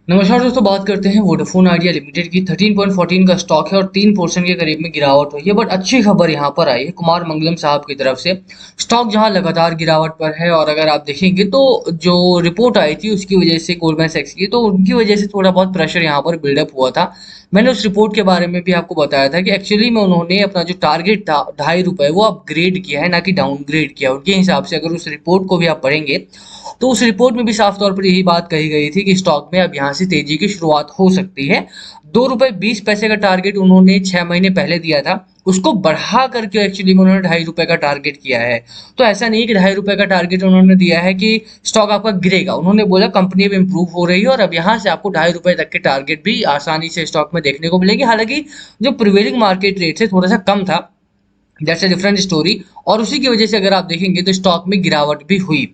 नमस्कार दोस्तों, बात करते हैं वोडाफोन आइडिया लिमिटेड की। 13.14 का स्टॉक है और 3% के करीब में गिरावट हुई है। बट अच्छी खबर यहाँ पर आई है कुमार मंगलम साहब की तरफ से। स्टॉक जहाँ लगातार गिरावट पर है और अगर आप देखेंगे तो जो रिपोर्ट आई थी उसकी वजह से गोल्डमैन सैक्स की, तो उनकी वजह से थोड़ा बहुत प्रेशर यहाँ पर बिल्डअप हुआ था। मैंने उस रिपोर्ट के बारे में भी आपको बताया था कि एक्चुअली में उन्होंने अपना जो टारगेट था ₹2.5 वो अपग्रेड किया है, ना कि डाउनग्रेड किया। उनके हिसाब से अगर उस रिपोर्ट को भी आप पढ़ेंगे तो उस रिपोर्ट में भी साफ तौर पर यही बात कही गई थी कि स्टॉक में अब यहाँ से तेजी की शुरुआत हो सकती है। ₹2.20 का टारगेट उन्होंने 6 महीने पहले दिया था, उसको बढ़ा करके एक्चुअली में उन्होंने ₹2.5 का टारगेट किया है। तो ऐसा नहीं कि ₹2.5 का टारगेट उन्होंने दिया है कि स्टॉक आपका गिरेगा। उन्होंने बोला कंपनी अब इंप्रूव हो रही है और अब यहाँ से आपको ₹2.5 तक के टारगेट भी आसानी से स्टॉक में देखने को मिलेगी। हालांकि जो प्रिवेलिंग मार्केट रेट से थोड़ा सा कम था, दैट्स अ डिफरेंट स्टोरी। और उसी की वजह से अगर आप देखेंगे तो स्टॉक में गिरावट भी हुई।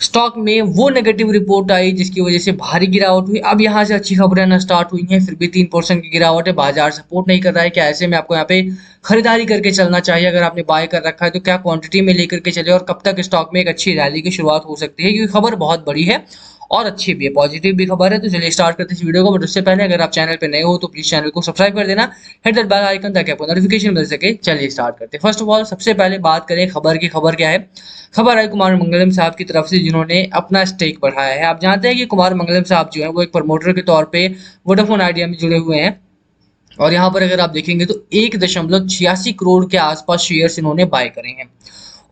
स्टॉक में वो नेगेटिव रिपोर्ट आई जिसकी वजह से भारी गिरावट हुई। अब यहाँ से अच्छी खबरें आना स्टार्ट हुई हैं, फिर भी 3% की गिरावट है। बाजार सपोर्ट नहीं कर रहा है। क्या ऐसे में आपको यहाँ पे खरीदारी करके चलना चाहिए? अगर आपने बाय कर रखा है तो क्या क्वांटिटी में लेकर के चले और कब तक स्टॉक में एक अच्छी रैली की शुरुआत हो सकती है? क्योंकि खबर बहुत बड़ी है और अच्छी भी है, पॉजिटिव भी खबर है। तो चलिए स्टार्ट करते हैं इस वीडियो को। बट उससे पहले अगर आप चैनल पे नए हो तो प्लीज चैनल को सब्सक्राइब कर देना, हिट दैट बेल आइकन ताकि आपको नोटिफिकेशन मिल सके। चलिए स्टार्ट करते हैं। फर्स्ट ऑफ ऑल सबसे पहले बात करें खबर की। खबर क्या है? खबर आई कुमार मंगलम साहब की तरफ से, जिन्होंने अपना स्टेक बढ़ाया है। आप जानते हैं कि कुमार मंगलम साहब जो है वो एक प्रमोटर के तौर पे वोडाफोन आइडिया में जुड़े हुए हैं। और यहाँ पर अगर आप देखेंगे तो 1.86 करोड़ के आसपास शेयर्स इन्होंने बाय करे हैं।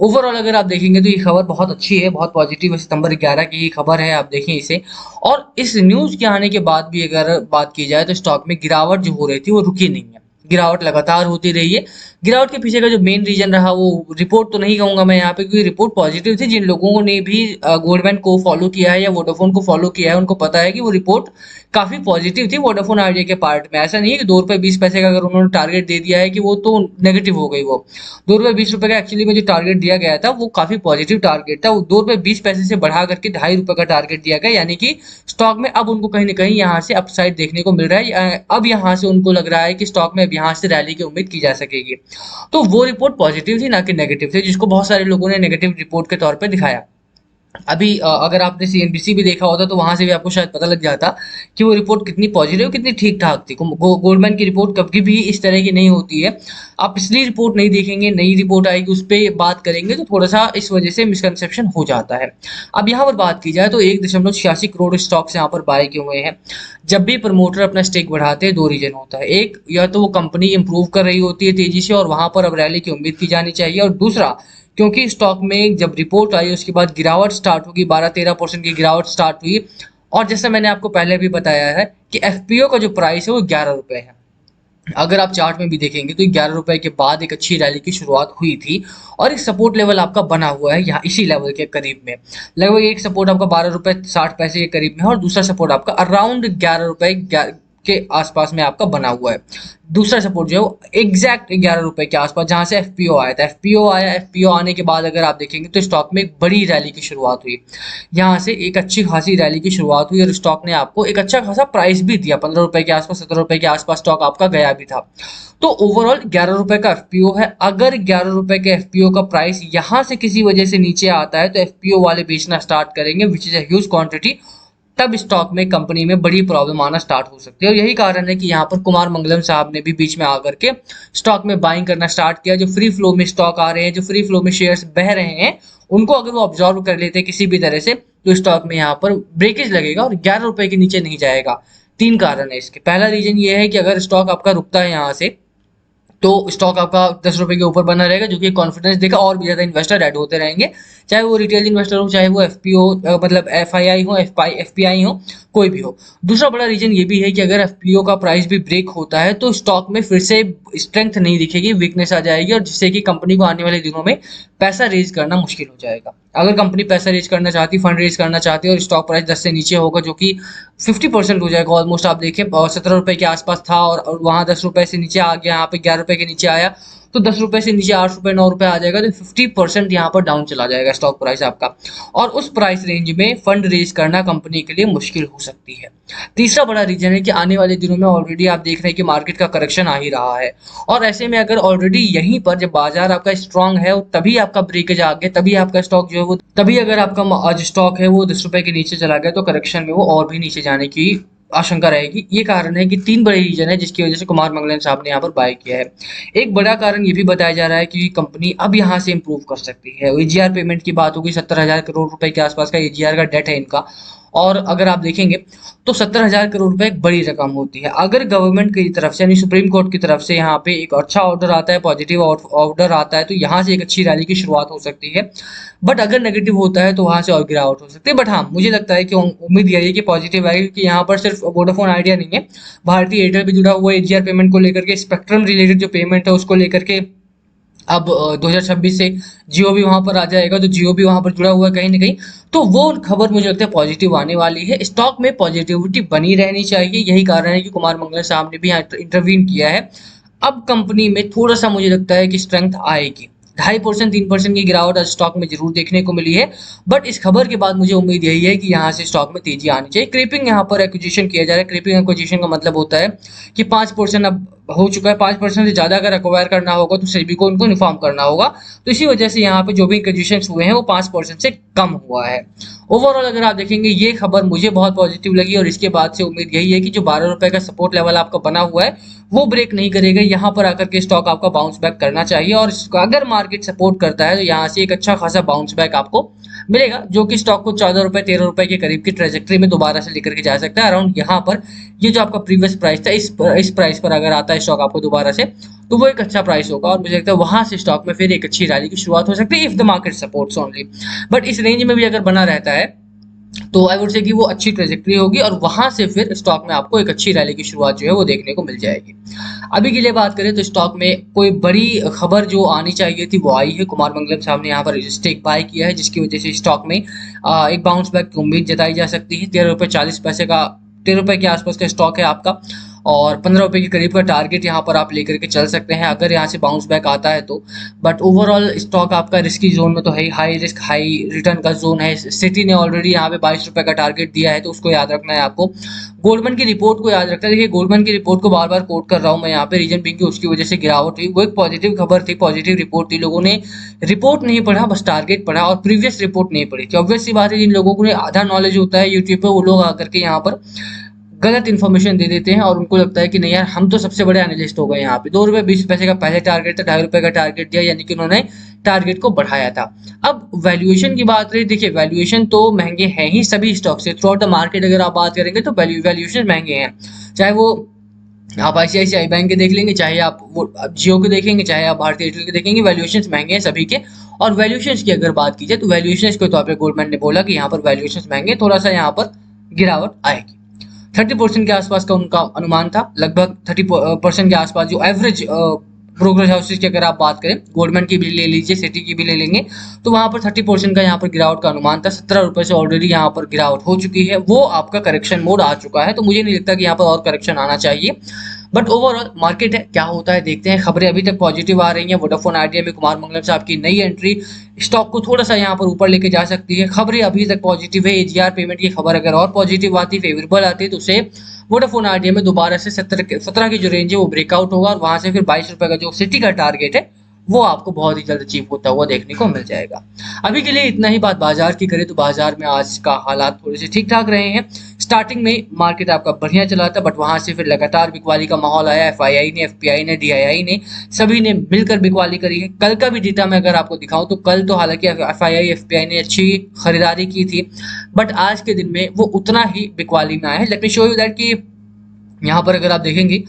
ओवरऑल अगर आप देखेंगे तो ये खबर बहुत अच्छी है, बहुत पॉजिटिव है। सितंबर 11 की ही खबर है, आप देखें इसे। और इस न्यूज के आने के बाद भी अगर बात की जाए तो स्टॉक में गिरावट जो हो रही थी वो रुकी नहीं है, गिरावट लगातार होती रही है। गिरावट के पीछे का जो मेन रीजन रहा वो रिपोर्ट तो नहीं कहूंगा मैं यहाँ पे, क्योंकि रिपोर्ट पॉजिटिव थी। जिन लोगों ने भी गोल्डमैन को फॉलो किया है या वोडाफोन को फॉलो किया है उनको पता है कि वो रिपोर्ट काफी पॉजिटिव थी वोडाफोन आइडिया के पार्ट में। ऐसा नहीं है कि ₹2.20 का अगर उन्होंने टारगेट दे दिया है कि वो तो नेगेटिव हो गई। वो ₹2.20 का एक्चुअली में जो टारगेट दिया गया था वो काफी पॉजिटिव टारगेट था। वो ₹2.20 से बढ़ा करके ₹2.5 का टारगेट दिया गया, यानी कि स्टॉक में अब उनको कहीं ना कहीं यहाँ से अपसाइड देखने को मिल रहा है। अब यहाँ से उनको लग रहा है कि स्टॉक में अब यहाँ से रैली की उम्मीद की जा सकेगी। तो वो रिपोर्ट पॉजिटिव थी, ना कि नेगेटिव थी, जिसको बहुत सारे लोगों ने नेगेटिव रिपोर्ट के तौर पर दिखाया। अभी अगर आपने सीएनबीसी भी देखा होता तो वहां से भी आपको शायद पता लग जाता कि वो रिपोर्ट कितनी पॉजिटिव, कितनी ठीक ठाक थी। गोल्डमैन की रिपोर्ट कभी भी इस तरह की नहीं होती है। आप पिछली रिपोर्ट नहीं देखेंगे, नई रिपोर्ट आएगी उस पर बात करेंगे तो थोड़ा सा इस वजह से मिसकंसेप्शन हो जाता है। अब यहाँ पर बात की जाए तो 1.86 करोड़ स्टॉक्स यहाँ पर बाय किए हुए हैं। जब भी प्रमोटर अपना स्टेक बढ़ाते हैं दो रीजन होता है। एक, या तो वो कंपनी इंप्रूव कर रही होती है तेजी से और वहां पर अब रैली की उम्मीद की जानी चाहिए। और दूसरा, क्योंकि स्टॉक में जब रिपोर्ट आई उसके बाद गिरावट स्टार्ट होगी, 12-13% की गिरावट स्टार्ट हुई। और जैसा मैंने आपको पहले भी बताया है कि एफपीओ का जो प्राइस है वो ₹11 है। अगर आप चार्ट में भी देखेंगे तो ₹11 के बाद एक अच्छी रैली की शुरुआत हुई थी और एक सपोर्ट लेवल आपका बना हुआ है यहाँ इसी लेवल के करीब में। लगभग एक सपोर्ट आपका ₹12.60 के करीब में है और दूसरा सपोर्ट आपका अराउंड ₹11 के आसपास में आपका बना हुआ है। दूसरा सपोर्ट जो है वो एग्जैक्ट ₹11 के आसपास, जहां से एफपीओ आया था। एफपीओ आया, एफपीओ आने के बाद अगर आप देखेंगे तो स्टॉक में एक बड़ी रैली की शुरुआत हुई। यहाँ से एक अच्छी खासी रैली की शुरुआत हुई और स्टॉक ने आपको एक अच्छा खासा प्राइस भी दिया। ₹15 के आसपास, ₹17 के आसपास स्टॉक आपका गया भी था। तो ओवरऑल ₹11 का एफपीओ है। अगर ₹11 के एफपीओ का प्राइस यहाँ से किसी वजह से नीचे आता है तो एफपीओ वाले बेचना स्टार्ट करेंगे, विच इज ह्यूज क्वांटिटी। तब स्टॉक में कंपनी में बड़ी प्रॉब्लम आना स्टार्ट हो सकती है। और यही कारण है कि यहाँ पर कुमार मंगलम साहब ने भी बीच में आकर के स्टॉक में बाइंग करना स्टार्ट किया। जो फ्री फ्लो में स्टॉक आ रहे हैं, जो फ्री फ्लो में शेयर्स बह रहे हैं, उनको अगर वो ऑब्जॉर्व कर लेते हैं किसी भी तरह से तो स्टॉक में यहाँ पर ब्रेकेज लगेगा और ₹11 के नीचे नहीं जाएगा। तीन कारण है इसके। पहला रीजन ये है कि अगर स्टॉक आपका रुकता है यहाँ से तो स्टॉक आपका ₹10 के ऊपर बना रहेगा, जो कि कॉन्फिडेंस देगा और भी ज्यादा इन्वेस्टर ऐड होते रहेंगे। चाहे वो रिटेल इन्वेस्टर हो, चाहे वो एफपीओ मतलब एफआईआई हो, एफपीआई हो, कोई भी हो। दूसरा बड़ा रीजन ये भी है कि अगर एफपीओ का प्राइस भी ब्रेक होता है तो स्टॉक में फिर से स्ट्रेंथ नहीं दिखेगी, वीकनेस आ जाएगी और जिससे कि कंपनी को आने वाले दिनों में पैसा रेज करना मुश्किल हो जाएगा। अगर कंपनी पैसा रेज करना चाहती, फंड रेज करना चाहती है और स्टॉक प्राइस 10 से नीचे होगा, जो कि 50% हो जाएगा ऑलमोस्ट। आप देखें ₹17 के आसपास था और वहां ₹10 से नीचे आ गया, यहाँ पे ₹11 के नीचे आया तो ₹10 से नीचे ₹8 ₹9 आ जाएगा तो 50% यहाँ पर डाउन चला जाएगा स्टॉक प्राइस आपका। और उस प्राइस रेंज में फंड रेज करना कंपनी के लिए मुश्किल हो सकती है। तीसरा बड़ा रीजन है कि आने वाले दिनों में ऑलरेडी आप देख रहे हैं कि मार्केट का करेक्शन आ ही रहा है। और ऐसे में अगर ऑलरेडी यहीं पर जब बाजार आपका स्ट्रांग है तभी आपका ब्रेकेज आ गया, तभी आपका स्टॉक जो है वो, तभी अगर आपका आज स्टॉक है वो ₹10 के नीचे चला गया तो करेक्शन में वो और भी नीचे जाने की आशंका रहेगी। ये कारण है कि 3 बड़े रीज़न है जिसकी वजह से कुमार मंगलम साहब ने यहाँ पर बाय किया है। एक बड़ा कारण ये भी बताया जा रहा है कि कंपनी अब यहाँ से इम्प्रूव कर सकती है। एजीआर पेमेंट की बात होगी, 70,000 करोड़ रुपए के आसपास का एजीआर का डेट है इनका। और अगर आप देखेंगे तो 70,000 करोड़ रुपए एक बड़ी रकम होती है। अगर गवर्नमेंट की तरफ से यानी सुप्रीम कोर्ट की तरफ से यहाँ पे एक अच्छा ऑर्डर आता है, पॉजिटिव ऑर्डर आता है, तो यहाँ से एक अच्छी रैली की शुरुआत हो सकती है। बट अगर नेगेटिव होता है तो वहां से और गिरावट हो सकती है। बट हाँ, मुझे लगता है कि उम्मीद यही है कि पॉजिटिव आएगी, क्योंकि यहाँ पर सिर्फ वोडाफोन आइडिया नहीं है, भारतीय एयरटेल भी जुड़ा हुआ है एजीआर पेमेंट को लेकर के। स्पेक्ट्रम रिलेटेड जो पेमेंट है उसको लेकर के अब 2026 से जियो भी वहां पर आ जाएगा, तो जियो भी वहां पर जुड़ा हुआ है कहीं ना कहीं। तो वो खबर मुझे लगता है पॉजिटिव आने वाली है। स्टॉक में पॉजिटिविटी बनी रहनी चाहिए, यही कारण है कि कुमार मंगलम साहब ने भी यहाँ इंटरवीन किया है। अब कंपनी में थोड़ा सा मुझे लगता है कि स्ट्रेंथ आएगी। 2.5% 3% की गिरावट आज स्टॉक में जरूर देखने को मिली है, बट इस खबर के बाद मुझे उम्मीद यही है कि यहाँ से स्टॉक में तेजी आनी चाहिए। क्रीपिंग यहाँ पर एक्विजिशन किया जा रहा है। क्रीपिंग एक्विजिशन का मतलब होता है कि 5% अब हो चुका है, 5% से ज्यादा अगर एक्वायर करना होगा तो सेबी को उनको इन्फॉर्म करना होगा। तो इसी वजह से यहाँ पे जो भी एक्विजिशन हुए हैं वो 5% से कम हुआ है। ओवरऑल अगर आप देखेंगे ये खबर मुझे बहुत पॉजिटिव लगी, और इसके बाद से उम्मीद यही है कि जो 12 रुपए का सपोर्ट लेवल आपका बना हुआ है वो ब्रेक नहीं करेगा। यहाँ पर आकर के स्टॉक आपका बाउंस बैक करना चाहिए, और अगर मार्केट सपोर्ट करता है तो यहाँ से एक अच्छा खासा बाउंस बैक आपको मिलेगा, जो कि स्टॉक को 14 रुपए 13 रुपए के करीब की ट्रेजेक्ट्री में दोबारा से लेकर के जा सकता है। अराउंड यहाँ पर ये जो आपका प्रीवियस प्राइस था, इस प्राइस पर अगर आता है स्टॉक आपको दोबारा से, तो वो एक अच्छा प्राइस होगा, और मुझे लगता है वहां से स्टॉक में फिर एक अच्छी रैली की शुरुआत हो सकती है if the market supports only. But इस रेंज में भी अगर बना रहता है तो आई वुड से कि वो अच्छी ट्रेजेक्ट्री होगी, और वहां से फिर स्टॉक में आपको एक अच्छी रैली की शुरुआत जो है वो देखने को मिल जाएगी। अभी के लिए बात करें तो स्टॉक में कोई बड़ी खबर जो आनी चाहिए थी वो आई है। कुमार मंगलम साहब ने यहाँ पर स्टेक बाय किया है, जिसकी वजह से स्टॉक में एक बाउंस बैक की उम्मीद जताई जा सकती है। 13 रुपये 40 पैसे का, 13 रुपये के आसपास का स्टॉक है आपका, और 15 रुपये के करीब का टारगेट यहाँ पर आप लेकर के चल सकते हैं अगर यहाँ से बाउंस बैक आता है तो। बट ओवरऑल स्टॉक आपका रिस्की जोन में तो है, हाई रिस्क हाई रिटर्न का जोन है। सिटी ने ऑलरेडी यहाँ पे 22 रुपये का टारगेट दिया है, तो उसको याद रखना है आपको। गोल्डमैन की रिपोर्ट को याद रखना है। देखिए, गोल्डमैन की रिपोर्ट को बार बार कोट कर रहा हूँ मैं यहाँ पे, रीजन बिंग की उसकी वजह से गिरावट हुई। वो एक पॉजिटिव खबर थी, पॉजिटिव रिपोर्ट थी। लोगों ने रिपोर्ट नहीं पढ़ा, बस टारगेट पढ़ा, और प्रीवियस रिपोर्ट नहीं पढ़ी थी। ऑब्वियस सी बात है, जिन लोगों को आधा नॉलेज होता है यूट्यूब पे, वो लोग आकर के यहाँ पर गलत इन्फॉर्मेशन दे देते हैं, और उनको लगता है कि नहीं यार हम तो सबसे बड़े एनालिस्ट हो गए। यहाँ पे 2 रुपये 20 पैसे का पहले टारगेट था, 2.5 रुपये का टारगेट दिया, यानी कि उन्होंने टारगेट को बढ़ाया था। अब वैल्यूएशन की बात रही, देखिए वैल्यूएशन तो महंगे हैं ही सभी स्टॉक से थ्रू आउट द मार्केट। अगर आप बात करेंगे तो वैल्यूएशन महंगे हैं, चाहे वो आप आईसीआईसीआई बैंक के देख लेंगे, चाहे आप वो जियो के देखेंगे, चाहे आप भारतीय एयरटेल के देखेंगे, वैल्यूएशंस महंगे हैं सभी के। और वैल्यूएशंस की अगर बात की जाए तो वैल्यूएशंस के तौर पे गोल्डमैन ने बोला कि यहाँ पर वैल्यूएशंस महंगे, थोड़ा सा यहाँ पर गिरावट आएगी। 30% के आसपास का उनका अनुमान था, लगभग 30% के आसपास जो एवरेज ब्रोकरेज हाउसेज की अगर आप बात करें, गोल्डमैन की भी ले लीजिए, सिटी की भी ले लेंगे, तो वहां पर 30% का यहाँ पर गिरावट का अनुमान था। 17 रुपए से ऑलरेडी यहाँ पर गिरावट हो चुकी है, वो आपका करेक्शन मोड आ चुका है, तो मुझे नहीं लगता कि यहाँ पर और करेक्शन आना चाहिए। बट ओवरऑल मार्केट है, क्या होता है देखते हैं। खबरें अभी तक पॉजिटिव आ रही हैं। वोडाफोन आइडिया में कुमार मंगलम साहब की नई एंट्री स्टॉक को थोड़ा सा यहाँ पर ऊपर लेके जा सकती है। खबरें अभी तक पॉजिटिव है। एजीआर पेमेंट की खबर अगर और पॉजिटिव आती, फेवरेबल आती, तो उसे वोडाफोन आइडिया में दोबारा से 17 की जो रेंज है वो ब्रेकआउट होगा, और वहां से फिर 22 रुपए का जो सिटी का टारगेट है वो आपको बहुत ही जल्द अचीव होता हुआ देखने को मिल जाएगा। अभी के लिए इतना ही। बात बाजार की करें तो बाजार में आज का हालात थोड़े से ठीक ठाक रहे हैं। स्टार्टिंग में मार्केट आपका बढ़िया चला था, बट वहां से फिर लगातार बिकवाली का माहौल आया। एफआईआई ने, एफपीआई ने, डीआईआई ने, सभी ने मिलकर बिकवाली करी है। कल का भी डेटा मैं अगर आपको दिखाऊं तो कल तो हालांकि एफआईआई एफपीआई ने अच्छी खरीदारी की थी, बट आज के दिन में वो उतना ही बिकवाली में आए हैं। Let me show you that कि यहाँ पर अगर आप देखेंगे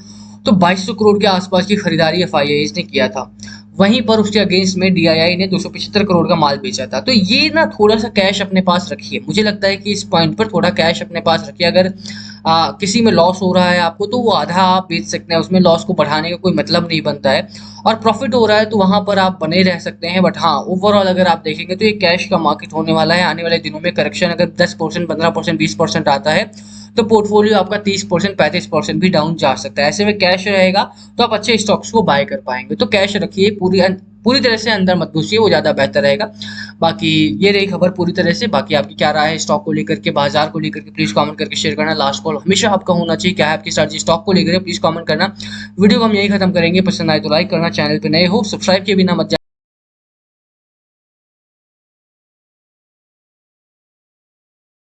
तो 2200 करोड़ के आसपास की खरीदारी एफआईआई ने किया था। वहीं पर उसके अगेंस्ट में डीआईआई ने 275 करोड़ का माल बेचा था। तो ये ना थोड़ा सा कैश अपने पास रखिए। मुझे लगता है कि इस पॉइंट पर थोड़ा कैश अपने पास रखिए। अगर किसी में लॉस हो रहा है आपको तो वो आधा आप बेच सकते हैं, उसमें लॉस को बढ़ाने का कोई मतलब नहीं बनता है। और प्रॉफिट हो रहा है तो वहां पर आप बने रह सकते हैं। बट हाँ, ओवरऑल अगर आप देखेंगे तो ये कैश का मार्केट होने वाला है। आने वाले दिनों में करेक्शन अगर 10%, 15%, 20% आता है तो पोर्टफोलियो आपका 30%, 35% भी डाउन जा सकता है। ऐसे में कैश रहेगा तो आप अच्छे स्टॉक्स को बाय कर पाएंगे। तो कैश रखिए, पूरी तरह से अंदर मत घुसिए, वो ज्यादा बेहतर रहेगा। बाकी ये रही खबर पूरी तरह से। बाकी आपकी क्या राय है स्टॉक को लेकर के, बाजार को लेकर के, प्लीज कमेंट करके शेयर करना। लास्ट कॉल हमेशा आपका होना चाहिए, क्या है आपकी स्ट्रैटेजी स्टॉक को लेकर, प्लीज कमेंट करना। वीडियो को हम यही खत्म करेंगे। पसंद आए तो लाइक करना, चैनल पे नए हो सब्सक्राइब किए बिना मत